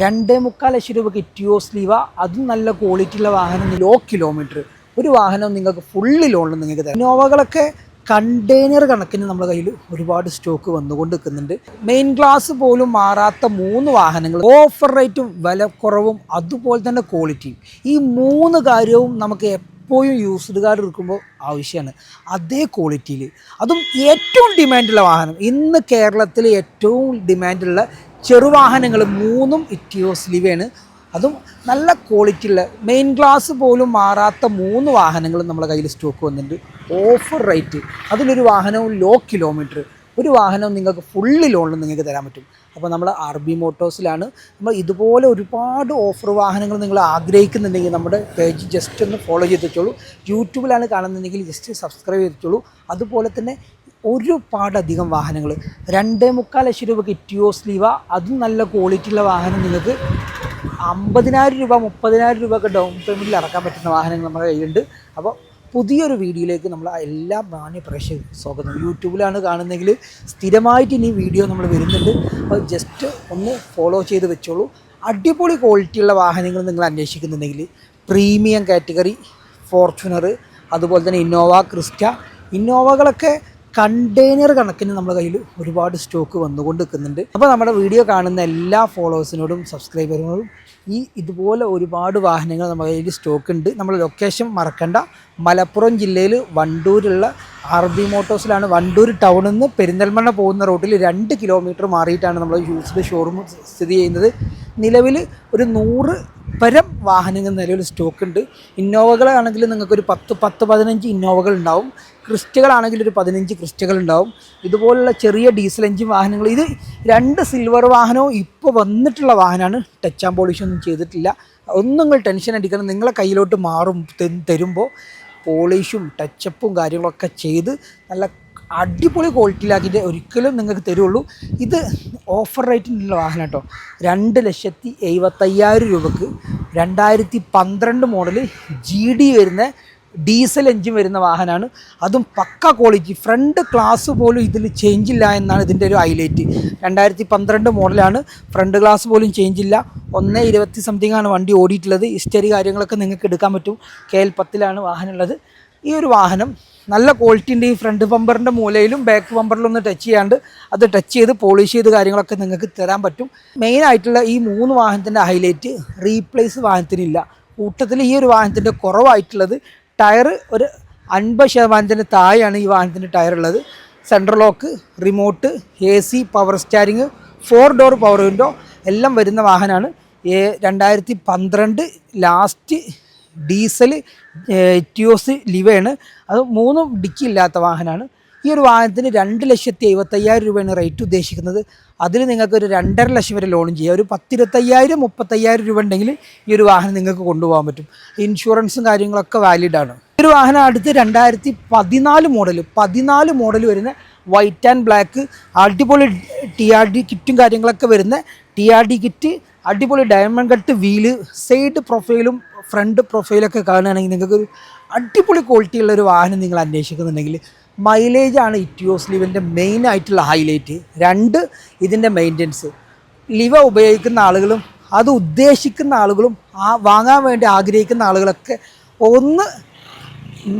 2.25 രൂപയ്ക്ക് ഇറ്റിയോസ് ലീവ, അതും നല്ല ക്വാളിറ്റിയുള്ള വാഹനം, ലോ കിലോമീറ്റർ ഒരു വാഹനം നിങ്ങൾക്ക് ഫുള്ളി ലോണിൽ നിങ്ങൾക്ക് തരാം. ഇന്നോവകളൊക്കെ കണ്ടെയ്നർ കണക്കിന് നമ്മുടെ കയ്യിൽ ഒരുപാട് സ്റ്റോക്ക് വന്നുകൊണ്ട് നിൽക്കുന്നുണ്ട്. മെയിൻ ക്ലാസ് പോലും മാറാത്ത 3 വാഹനങ്ങൾ, ഓഫർ റേറ്റും വിലക്കുറവും അതുപോലെ തന്നെ ക്വാളിറ്റിയും. ഈ 3 കാര്യവും നമുക്ക് എപ്പോഴും യൂസ്ഡ് കാർ എടുക്കുമ്പോൾ ആവശ്യമാണ്. അതേ ക്വാളിറ്റിയിൽ, അതും ഏറ്റവും ഡിമാൻഡുള്ള വാഹനം, ഇന്ന് കേരളത്തിൽ ഏറ്റവും ഡിമാൻഡുള്ള ചെറുവാഹനങ്ങൾ 3 ഇറ്റിയോസ് ലിവയാണ്. അതും നല്ല ക്വാളിറ്റിയുള്ള മെയിൻ ക്ലാസ് പോലും മാറാത്ത 3 വാഹനങ്ങളും നമ്മുടെ കയ്യിൽ സ്റ്റോക്ക് വന്നിട്ടുണ്ട്. ഓഫർ റേറ്റ്, അതിലൊരു വാഹനവും ലോ കിലോമീറ്റർ ഒരു വാഹനം നിങ്ങൾക്ക് ഫുള്ളി ലോണിൽ നിങ്ങൾക്ക് തരാൻ പറ്റും. അപ്പോൾ നമ്മൾ RB മോട്ടോഴ്സിലാണ്. നമ്മൾ ഇതുപോലെ ഒരുപാട് ഓഫർ വാഹനങ്ങൾ നിങ്ങൾ ആഗ്രഹിക്കുന്നുണ്ടെങ്കിൽ നമ്മുടെ പേജ് ജസ്റ്റ് ഒന്ന് ഫോളോ ചെയ്ത് വെച്ചോളൂ. യൂട്യൂബിലാണ് കാണുന്നുണ്ടെങ്കിൽ ജസ്റ്റ് സബ്സ്ക്രൈബ് ചെയ്തിട്ടുള്ളൂ. അതുപോലെ തന്നെ ഒരുപാടധികം വാഹനങ്ങൾ 2.25 ലക്ഷം രൂപയ്ക്ക് ഇറ്റിയോസ് ലീവ, അതും നല്ല ക്വാളിറ്റിയുള്ള വാഹനം നിങ്ങൾക്ക് 50,000 രൂപ 30,000 രൂപ ഒക്കെ ഡൗൺ പേയ്മെൻറ്റിൽ ഇറക്കാൻ പറ്റുന്ന വാഹനങ്ങൾ നമ്മുടെ കയ്യിലുണ്ട്. അപ്പോൾ പുതിയൊരു വീഡിയോയിലേക്ക് നമ്മൾ എല്ലാ മാന്യ പ്രേക്ഷകർക്കും സ്വാഗതം. യൂട്യൂബിലാണ് കാണുന്നതെങ്കിൽ സ്ഥിരമായിട്ട് ഇനി വീഡിയോ നമ്മൾ വരുന്നുണ്ട്. അപ്പോൾ ജസ്റ്റ് ഒന്ന് ഫോളോ ചെയ്ത് വെച്ചോളൂ. അടിപൊളി ക്വാളിറ്റിയുള്ള വാഹനങ്ങൾ നിങ്ങൾ അന്വേഷിക്കുന്നുണ്ടെങ്കിൽ പ്രീമിയം കാറ്റഗറി ഫോർച്യൂണർ, അതുപോലെ തന്നെ ഇന്നോവ ക്രിസ്റ്റ, ഇന്നോവകളൊക്കെ കണ്ടെയ്നർ കണക്കിന് നമ്മുടെ കയ്യിൽ ഒരുപാട് സ്റ്റോക്ക് വന്നുകൊണ്ട് നിൽക്കുന്നുണ്ട്. അപ്പോൾ നമ്മുടെ വീഡിയോ കാണുന്ന എല്ലാ ഫോളോവേഴ്സിനോടും സബ്സ്ക്രൈബറിനോടും ഇതുപോലെ ഒരുപാട് വാഹനങ്ങൾ നമ്മുടെ കയ്യിൽ സ്റ്റോക്ക് ഉണ്ട്. നമ്മൾ ലൊക്കേഷൻ മറക്കണ്ട, മലപ്പുറം ജില്ലയിൽ വണ്ടൂരുള്ള RB മോട്ടോഴ്സിലാണ്. വണ്ടൂർ ടൗണിൽ നിന്ന് പെരിന്തൽമണ്ണ പോകുന്ന റൂട്ടിൽ 2 കിലോമീറ്റർ മാറിയിട്ടാണ് നമ്മൾ യൂസ്ഡ് ഷോറൂം സ്ഥിതി ചെയ്യുന്നത്. നിലവിൽ ഒരു 100 പരം വാഹനങ്ങൾ നിലവിൽ സ്റ്റോക്ക് ഉണ്ട്. ഇന്നോവകളാണെങ്കിൽ നിങ്ങൾക്കൊരു 10-15 ഇന്നോവകൾ ഉണ്ടാവും. ക്രിസ്റ്റകളാണെങ്കിൽ ഒരു 15 ക്രിസ്റ്റകൾ ഉണ്ടാവും. ഇതുപോലുള്ള ചെറിയ ഡീസൽ എഞ്ചിൻ വാഹനങ്ങൾ, ഇത് 2 സിൽവർ വാഹനവും ഇപ്പോൾ വന്നിട്ടുള്ള വാഹനമാണ്. ടച്ച് ആൻഡ് പോളിഷ് ഒന്നും ചെയ്തിട്ടില്ല. ഒന്നും നിങ്ങൾ ടെൻഷൻ അടിക്കണം. നിങ്ങളെ കയ്യിലോട്ട് മാറും തരുമ്പോൾ പോളിഷും ടച്ചപ്പും കാര്യങ്ങളൊക്കെ ചെയ്ത് നല്ല അടിപൊളി ക്വാളിറ്റിയിലാക്കിയിട്ട് ഒരിക്കലും നിങ്ങൾക്ക് തരുള്ളൂ. ഇത് ഓഫർ റേറ്റിനുള്ള വാഹനം കേട്ടോ. 2,75,000 രൂപക്ക് 2012 മോഡൽ GD വരുന്ന ഡീസൽ എഞ്ചിൻ വരുന്ന വാഹനമാണ്. അതും പക്ക ക്വാളിറ്റി, ഫ്രണ്ട് ഗ്ലാസ് പോലും ഇതിൽ ചേഞ്ച് ഇല്ല എന്നാണ് ഇതിൻ്റെ ഒരു ഹൈലൈറ്റ്. 2012 മോഡലാണ്, ഫ്രണ്ട് ഗ്ലാസ് പോലും ചേഞ്ച് ഇല്ല. 1.20 സംതിങ് ആണ് വണ്ടി ഓടിയിട്ടുള്ളത്. ഹിസ്റ്ററി കാര്യങ്ങളൊക്കെ നിങ്ങൾക്ക് എടുക്കാൻ പറ്റും. KL 10 വാഹനം ഉള്ളത്. ഈ ഒരു വാഹനം നല്ല ക്വാളിറ്റി ഉണ്ട്. ഈ ഫ്രണ്ട് ബമ്പറിൻ്റെ മൂലയിലും ബാക്ക് ബമ്പറിലൊന്നും ടച്ച് ചെയ്യാണ്ട് അത് ടച്ച് ചെയ്ത് പോളിഷ് ചെയ്ത് കാര്യങ്ങളൊക്കെ നിങ്ങൾക്ക് തരാൻ പറ്റും. മെയിനായിട്ടുള്ള ഈ 3 വാഹനത്തിൻ്റെ ഹൈലൈറ്റ്, റീപ്ലേസ് വാഹനത്തിനില്ല. കൂട്ടത്തിൽ ഈ ഒരു വാഹനത്തിൻ്റെ കുറവായിട്ടുള്ളത് ടയർ ഒരു 50% താഴെയാണ് ഈ വാഹനത്തിൻ്റെ ടയർ ഉള്ളത്. Central lock, remote, AC, power steering, 4 door power window എല്ലാം വരുന്ന വാഹനമാണ്. 2012 ലാസ്റ്റ് ഡീസൽ ഇറ്റിയോസ് ലിവയാണ്. അത് 3 ഡിക്കി ഇല്ലാത്ത വാഹനമാണ്. ഈ ഒരു വാഹനത്തിന് 2,75,000 രൂപയാണ് റേറ്റ് ഉദ്ദേശിക്കുന്നത്. അതിൽ നിങ്ങൾക്കൊരു 2.5 ലക്ഷം വരെ ലോണും ചെയ്യാം. ഒരു 10,25,000-30,000 രൂപ ഉണ്ടെങ്കിൽ ഈ ഒരു വാഹനം നിങ്ങൾക്ക് കൊണ്ടുപോകാൻ പറ്റും. ഇൻഷുറൻസും കാര്യങ്ങളൊക്കെ വാലിഡാണ്. ഈ ഒരു വാഹനം അടുത്ത് 2014 മോഡൽ വരുന്ന വൈറ്റ് ആൻഡ് ബ്ലാക്ക്, അടിപൊളി TRD കിറ്റും കാര്യങ്ങളൊക്കെ വരുന്ന TRD കിറ്റ്, അടിപൊളി ഡയമണ്ട് കട്ട് വീല്, സൈഡ് പ്രൊഫൈലും ഫ്രണ്ട് പ്രൊഫൈലൊക്കെ കാണുകയാണെങ്കിൽ നിങ്ങൾക്കൊരു അടിപൊളി ക്വാളിറ്റിയുള്ള ഒരു വാഹനം നിങ്ങൾ അന്വേഷിക്കുന്നുണ്ടെങ്കിൽ മൈലേജാണ് ഇറ്റിയോസ് ലിവൻ്റെ മെയിൻ ആയിട്ടുള്ള ഹൈലൈറ്റ്. 2 ഇതിൻ്റെ മെയിൻ്റനൻസ്. ലിവ ഉപയോഗിക്കുന്ന ആളുകളും അത് ഉദ്ദേശിക്കുന്ന ആളുകളും വാങ്ങാൻ വേണ്ടി ആഗ്രഹിക്കുന്ന ആളുകളൊക്കെ ഒന്ന്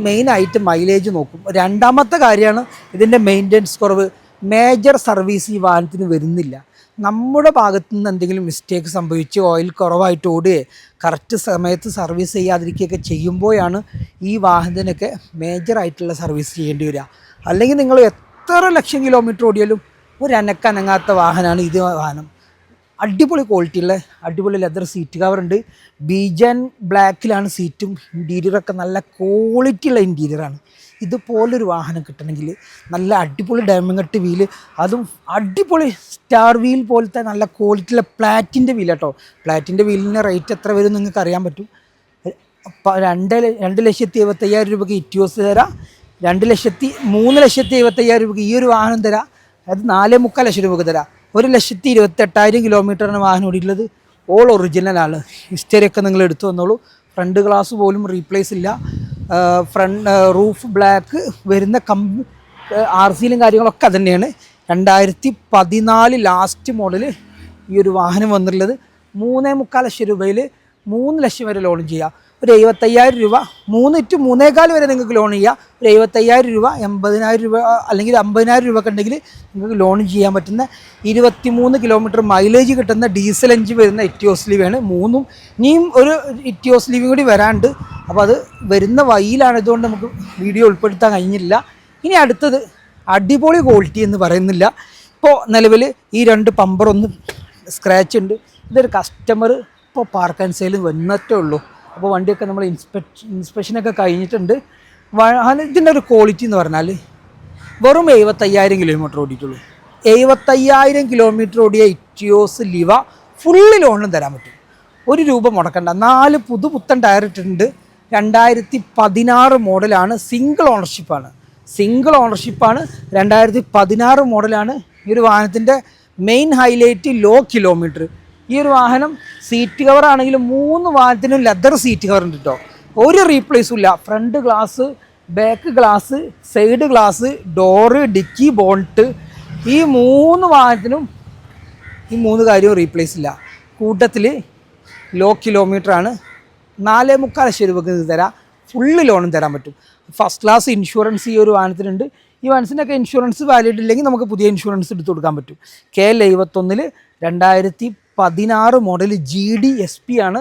മെയിനായിട്ട് മൈലേജ് നോക്കും. 2ാമത്തെ കാര്യമാണ് ഇതിൻ്റെ മെയിൻ്റനൻസ് കുറവ്. മേജർ സർവീസ് ഈ വാഹനത്തിന് വരുന്നില്ല. നമ്മുടെ ഭാഗത്തു നിന്ന് എന്തെങ്കിലും മിസ്റ്റേക്ക് സംഭവിച്ച് ഓയിൽ കുറവായിട്ട് ഓടുകയോ കറക്റ്റ് സമയത്ത് സർവീസ് ചെയ്യാതിരിക്കുകയൊക്കെ ചെയ്യുമ്പോഴാണ് ഈ വാഹനത്തിനൊക്കെ മേജറായിട്ടുള്ള സർവീസ് ചെയ്യേണ്ടി വരിക. അല്ലെങ്കിൽ നിങ്ങൾ എത്ര ലക്ഷം കിലോമീറ്റർ ഓടിയാലും ഒരു അനങ്ങാത്ത വാഹനമാണ് ഇത് വാഹനം. അടിപൊളി ക്വാളിറ്റിയുള്ള അടിപൊളി ലെതർ സീറ്റ് കവറുണ്ട്. ബീജൻ ബ്ലാക്കിലാണ് സീറ്റും. ഇൻറ്റീരിയറൊക്കെ നല്ല ക്വാളിറ്റിയുള്ള ഇൻറ്റീരിയറാണ്. ഇതുപോലൊരു വാഹനം കിട്ടണമെങ്കിൽ നല്ല അടിപൊളി ഡയമണ്ട് കട്ട് വീല്, അതും അടിപൊളി സ്റ്റാർ വീൽ പോലത്തെ നല്ല ക്വാളിറ്റിയുള്ള പ്ലാറ്റിൻ്റെ വീൽ കേട്ടോ. പ്ലാറ്റിൻ്റെ വീലിൻ്റെ റേറ്റ് എത്ര വരും നിങ്ങൾക്ക് അറിയാൻ പറ്റും. 2,75,000 രൂപയ്ക്ക് ഇറ്റിയോസ് തരാം. 3,75,000 രൂപയ്ക്ക് ഈ ഒരു വാഹനം തരാം. അത് 4.25 ലക്ഷം രൂപയ്ക്ക് തരാം. 1,28,000 കിലോമീറ്ററാണ് വാഹനം ഓടിയിട്ടുള്ളത്. ഓൾ ഒറിജിനലാണ്. ഹിസ്റ്ററിയൊക്കെ നിങ്ങൾ എടുത്തു വന്നോളൂ. ഫ്രണ്ട് ഗ്ലാസ് പോലും റീപ്ലേസ് ഇല്ല. ഫ്രണ്ട് റൂഫ് ബ്ലാക്ക് വരുന്ന RCയിലും കാര്യങ്ങളൊക്കെ അത് തന്നെയാണ്. 2014 ലാസ്റ്റ് മോഡൽ ഈ ഒരു വാഹനം വന്നിട്ടുള്ളത്. 3.25 ലക്ഷം രൂപയിൽ 3 ലക്ഷം വരെ ലോൺ ചെയ്യാം. ഒരു 75,000 രൂപ 3 to 3.25 വരെ നിങ്ങൾക്ക് ലോൺ ചെയ്യാം. ഒരു 75,000 രൂപ 80,000 രൂപ അല്ലെങ്കിൽ 50,000 രൂപ ഒക്കെ ഉണ്ടെങ്കിൽ നിങ്ങൾക്ക് ലോൺ ചെയ്യാൻ പറ്റുന്ന 23 കിലോമീറ്റർ മൈലേജ് കിട്ടുന്ന ഡീസൽ എഞ്ചിൻ വരുന്ന ഇറ്റിയോസ് ലീവയാണ്. ഇനിയും ഒരു ഇറ്റിയോസ് ലീവും കൂടി വരാണ്ട്. അപ്പോൾ അത് വരുന്ന വഴിയിലാണ്, ഇതുകൊണ്ട് നമുക്ക് വീഡിയോ ഉൾപ്പെടുത്താൻ കഴിഞ്ഞില്ല. ഇനി അടുത്തത് അടിപൊളി ക്വാളിറ്റി എന്ന് പറയുന്നില്ല. ഇപ്പോൾ നിലവിൽ ഈ 2 പമ്പറൊന്ന് സ്ക്രാച്ച് ഉണ്ട്. ഇതൊരു കസ്റ്റമർ ഇപ്പോൾ പാർക്ക് ആൻഡ് സെയിൽ വന്നിട്ടേ ഉള്ളൂ. അപ്പോൾ വണ്ടിയൊക്കെ നമ്മൾ ഇൻസ്പെക്ഷനൊക്കെ കഴിഞ്ഞിട്ടുണ്ട്. ഇതിൻ്റെ ഒരു ക്വാളിറ്റി എന്ന് പറഞ്ഞാൽ വെറും 75,000 കിലോമീറ്റർ ഓടിയിട്ടുള്ളൂ. 75,000 കിലോമീറ്റർ ഓടിയ ഇറ്റിയോസ് ലിവ ഫുള്ള് ലോണിലും തരാൻ പറ്റും. 1 രൂപ മുടക്കണ്ട. 4 പുതുപുത്തൻ ടയർ ഇട്ടിട്ടുണ്ട്. 2016 മോഡലാണ്. സിംഗിൾ ഓണർഷിപ്പാണ്. 2016 മോഡലാണ്. ഈ ഒരു വാഹനത്തിൻ്റെ മെയിൻ ഹൈലൈറ്റ് ലോ കിലോമീറ്റർ. ഈ ഒരു വാഹനം സീറ്റ് കവർ ആണെങ്കിലും 3 വാഹനത്തിനും ലെതർ സീറ്റ് കവർ ഉണ്ട് കേട്ടോ. ഒരു റീപ്ലേസും ഇല്ല. Front glass, back glass, side glass, door, dicky, bolt, ഈ 3 വാഹനത്തിനും ഈ 3 കാര്യവും റീപ്ലേസ് ഇല്ല. കൂട്ടത്തിൽ ലോ കിലോമീറ്റർ ആണ്. 4.25 ലക്ഷം രൂപയ്ക്ക് ഇത് തരാം. ഫുള്ള് ലോണും തരാൻ പറ്റും. ഫസ്റ്റ് ക്ലാസ് ഇൻഷുറൻസ് ഈ ഒരു വാഹനത്തിനുണ്ട്. ഈ വാഹനത്തിനൊക്കെ ഇൻഷുറൻസ് വാലിഡ് ഇല്ലെങ്കിൽ നമുക്ക് പുതിയ ഇൻഷുറൻസ് എടുത്ത് കൊടുക്കാൻ പറ്റും. KL71 2016 മോഡൽ GD SP ആണ്.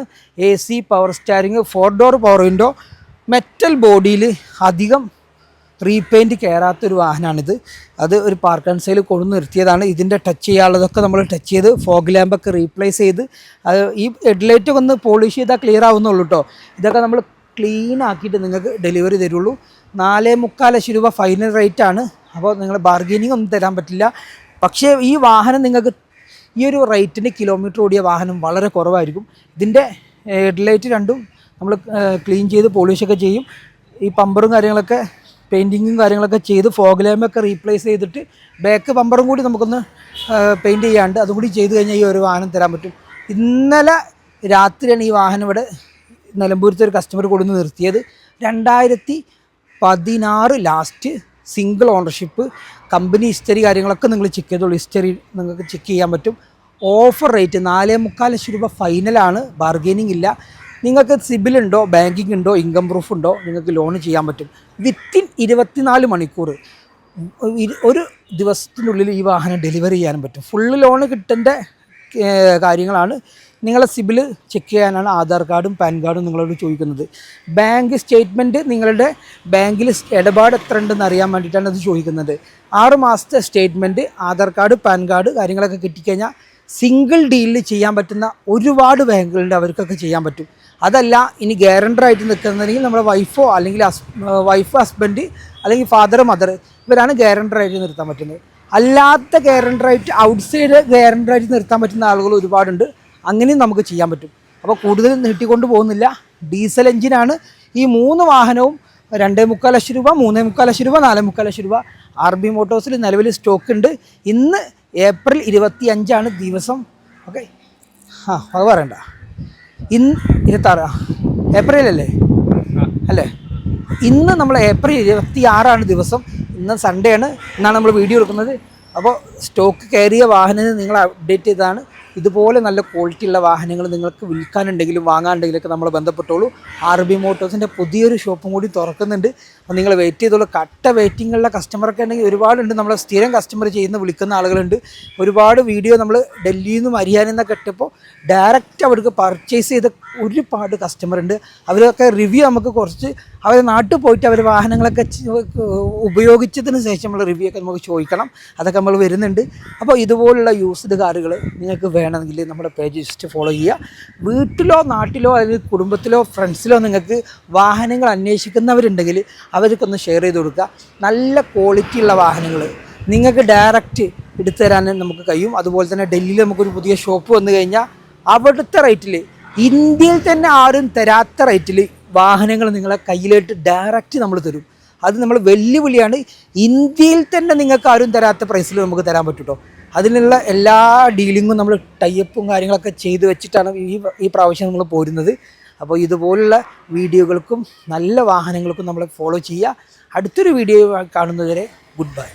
AC, power steering, 4 door power window, metal ബോഡിയിൽ അധികം റീപെയിൻറ്റ് കയറാത്തൊരു വാഹനമാണിത്. അത് ഒരു പാർക്ക് ആൻഡ് സെയിൽ കൊണ്ടു നിർത്തിയതാണ്. ഇതിൻ്റെ ടച്ച് ചെയ്യാനുള്ളതൊക്കെ നമ്മൾ ടച്ച് ചെയ്ത് ഫോഗ് ലാമ്പൊക്കെ റീപ്ലേസ് ചെയ്ത് ഈ ഹെഡ്ലൈറ്റൊക്കെ ഒന്ന് പോളിഷ് ചെയ്താൽ ക്ലിയർ ആവുന്നുള്ളൂ കേട്ടോ. ഇതൊക്കെ നമ്മൾ ക്ലീൻ ആക്കിയിട്ട് നിങ്ങൾക്ക് ഡെലിവറി തരുള്ളൂ. 4.25 ലക്ഷം രൂപ ഫൈനൽ റേറ്റ് ആണ്. അപ്പോൾ നിങ്ങൾ ബാർഗെയിനിങ് ഒന്നും തരാൻ പറ്റില്ല. പക്ഷേ ഈ വാഹനം നിങ്ങൾക്ക് ഈ ഒരു റേറ്റിന് കിലോമീറ്റർ ഓടിയ വാഹനം വളരെ കുറവായിരിക്കും. ഇതിൻ്റെ ഹെഡ്ലൈറ്റ് രണ്ടും നമ്മൾ ക്ലീൻ ചെയ്ത് പോളിഷൊക്കെ ചെയ്യും. ഈ പമ്പറും കാര്യങ്ങളൊക്കെ പെയിൻറ്റിങ്ങും കാര്യങ്ങളൊക്കെ ചെയ്ത് ഫോഗ് ലാമ്പൊക്കെ റീപ്ലേസ് ചെയ്തിട്ട് ബാക്ക് പമ്പറും കൂടി നമുക്കൊന്ന് പെയിൻറ്റ് ചെയ്യാണ്ട് അതും കൂടി ചെയ്ത് കഴിഞ്ഞാൽ ഈ ഒരു വാഹനം തരാൻ പറ്റും. ഇന്നലെ രാത്രിയാണ് ഈ വാഹനം ഇവിടെ നിലമ്പൂരത്തെ ഒരു കസ്റ്റമർ കൊടുന്ന് നിർത്തിയത്. 2016 last single ownership. Company history കാര്യങ്ങളൊക്കെ നിങ്ങൾ ചെക്ക് ചെയ്തോളൂ. ഹിസ്റ്ററി നിങ്ങൾക്ക് ചെക്ക് ചെയ്യാൻ പറ്റും. ഓഫർ റേറ്റ് 4.25 ലക്ഷം രൂപ ഫൈനലാണ്. ബാർഗെയിനിങ് ഇല്ല. നിങ്ങൾക്ക് സിബിൽ ഉണ്ടോ, ബാങ്കിങ് ഉണ്ടോ, ഇൻകം പ്രൂഫ് ഉണ്ടോ, നിങ്ങൾക്ക് ലോൺ ചെയ്യാൻ പറ്റും. വിത്തിൻ 24 മണിക്കൂർ ഒരു ദിവസത്തിനുള്ളിൽ ഈ വാഹനം ഡെലിവറി ചെയ്യാനും പറ്റും. ഫുള്ള് ലോൺ കിട്ടേണ്ട കാര്യങ്ങളാണ്. നിങ്ങളെ സിബിൽ ചെക്ക് ചെയ്യാനാണ് ആധാർ കാർഡും പാൻ കാർഡും നിങ്ങളോട് ചോദിക്കുന്നത്. ബാങ്ക് സ്റ്റേറ്റ്മെൻറ്റ്, നിങ്ങളുടെ ബാങ്കിൽ ഇടപാട് എത്ര ഉണ്ടെന്ന് അറിയാൻ വേണ്ടിയിട്ടാണ് അത് ചോദിക്കുന്നത്. 6 മാസത്തെ statement, Aadhaar card, pan card കാര്യങ്ങളൊക്കെ കിട്ടിക്കഴിഞ്ഞാൽ സിംഗിൾ ഡീലിൽ ചെയ്യാൻ പറ്റുന്ന ഒരുപാട് ബാങ്കുകളുണ്ട്. അവർക്കൊക്കെ ചെയ്യാൻ പറ്റും. അതല്ല ഇനി ഗ്യാരണ്ടറായിട്ട് നിൽക്കുന്നുണ്ടെങ്കിൽ നമ്മുടെ വൈഫോ അല്ലെങ്കിൽ ഹസ്ബൻഡ് അല്ലെങ്കിൽ ഫാദർ മദർ ഇവരാണ് ഗ്യാരണ്ടറായിട്ട് നിർത്താൻ പറ്റുന്നത്. അല്ലാത്ത ഗ്യാരണ്ടറായിട്ട് ഔട്ട്സൈഡ് ഗ്യാരണ്ടറായിട്ട് നിർത്താൻ പറ്റുന്ന ആളുകൾ ഒരുപാടുണ്ട്. അങ്ങനെയും നമുക്ക് ചെയ്യാൻ പറ്റും. അപ്പോൾ കൂടുതൽ നീട്ടിക്കൊണ്ട് പോകുന്നില്ല. ഡീസൽ എഞ്ചിനാണ്. ഈ 3 വാഹനവും 2.25 ലക്ഷം രൂപ, 3.25 ലക്ഷം രൂപ, 4.25 ലക്ഷം രൂപ RB മോട്ടോഴ്സിൽ നിലവിൽ സ്റ്റോക്ക് ഉണ്ട്. ഇന്ന് ഏപ്രിൽ 25 ദിവസം. ഓക്കെ, അത് പറയണ്ട. ഇന്ന് 26 ഏപ്രിൽ അല്ലേ? ഇന്ന് നമ്മൾ ഏപ്രിൽ 26 ദിവസം. ഇന്ന് സൺഡേ ആണ്. ഇന്നാണ് നമ്മൾ വീഡിയോ എടുക്കുന്നത്. അപ്പോൾ സ്റ്റോക്ക് കയറിയ വാഹനം നിങ്ങൾ അപ്ഡേറ്റ് ചെയ്തതാണ്. ഇതുപോലെ നല്ല ക്വാളിറ്റി ഉള്ള വാഹനങ്ങൾ നിങ്ങൾക്ക് വിൽക്കാനുണ്ടെങ്കിലും വാങ്ങാനുണ്ടെങ്കിലൊക്കെ നമ്മൾ ബന്ധപ്പെട്ടോളൂ. RB മോട്ടോഴ്സിൻ്റെ പുതിയൊരു ഷോപ്പും കൂടി തുറക്കുന്നുണ്ട്. അപ്പോൾ നിങ്ങൾ വെയിറ്റ് ചെയ്തോളൂ. കട്ട വെയിറ്റിങ്ങുള്ള കസ്റ്റമറൊക്കെ ഉണ്ടെങ്കിൽ ഒരുപാടുണ്ട്. നമ്മൾ സ്ഥിരം കസ്റ്റമർ വിളിക്കുന്ന ആളുകളുണ്ട്. ഒരുപാട് വീഡിയോ നമ്മൾ ഡൽഹിയിൽ നിന്നും ഹരിയാനയിൽ നിന്നൊക്കെ ഇട്ടപ്പോൾ ഡയറക്റ്റ് അവർക്ക് പർച്ചേസ് ചെയ്ത ഒരുപാട് കസ്റ്റമർ ഉണ്ട്. അവരൊക്കെ റിവ്യൂ നമുക്ക് കുറച്ച് അവർ നാട്ടിൽ പോയിട്ട് അവർ വാഹനങ്ങളൊക്കെ ഉപയോഗിച്ചതിന് ശേഷം നമ്മൾ റിവ്യൂ ഒക്കെ നമുക്ക് ചോദിക്കണം. അതൊക്കെ നമ്മൾ വരുന്നുണ്ട്. അപ്പോൾ ഇതുപോലുള്ള യൂസ്ഡ് കാറുകൾ നിങ്ങൾക്ക് വേണമെങ്കിൽ നമ്മുടെ പേജ് ജസ്റ്റ് ഫോളോ ചെയ്യുക. വീട്ടിലോ നാട്ടിലോ അല്ലെങ്കിൽ കുടുംബത്തിലോ ഫ്രണ്ട്സിലോ നിങ്ങൾക്ക് വാഹനങ്ങൾ അന്വേഷിക്കുന്നവരുണ്ടെങ്കിൽ അവർക്കൊന്ന് ഷെയർ ചെയ്ത് കൊടുക്കുക. നല്ല ക്വാളിറ്റിയുള്ള വാഹനങ്ങൾ നിങ്ങൾക്ക് ഡയറക്റ്റ് എടുത്തു തരാൻ നമുക്ക് കഴിയും. അതുപോലെ തന്നെ ഡൽഹിയിൽ നമുക്കൊരു പുതിയ ഷോപ്പ് വന്നു കഴിഞ്ഞാൽ അവിടുത്തെ റേറ്റിൽ, ഇന്ത്യയിൽ തന്നെ ആരും തരാത്ത റേറ്റിൽ വാഹനങ്ങൾ നിങ്ങളെ കയ്യിലേക്ക് ഡയറക്റ്റ് നമ്മൾ തരും. അത് നമ്മൾ വെല്ലുവിളിയാണ്. ഇന്ത്യയിൽ തന്നെ നിങ്ങൾക്ക് ആരും തരാത്ത പ്രൈസിൽ നമുക്ക് തരാൻ പറ്റും കേട്ടോ. അതിനുള്ള എല്ലാ ഡീലിങ്ങും നമ്മൾ ടൈപ്പും കാര്യങ്ങളൊക്കെ ചെയ്ത് വെച്ചിട്ടാണ് ഈ പ്രാവശ്യം നമ്മൾ പോരുന്നത്. അപ്പോൾ ഇതുപോലുള്ള വീഡിയോകൾക്കും നല്ല വാഹനങ്ങൾക്കും നമ്മളെ ഫോളോ ചെയ്യുക. അടുത്തൊരു വീഡിയോ കാണുന്നതുവരെ ഗുഡ് ബൈ.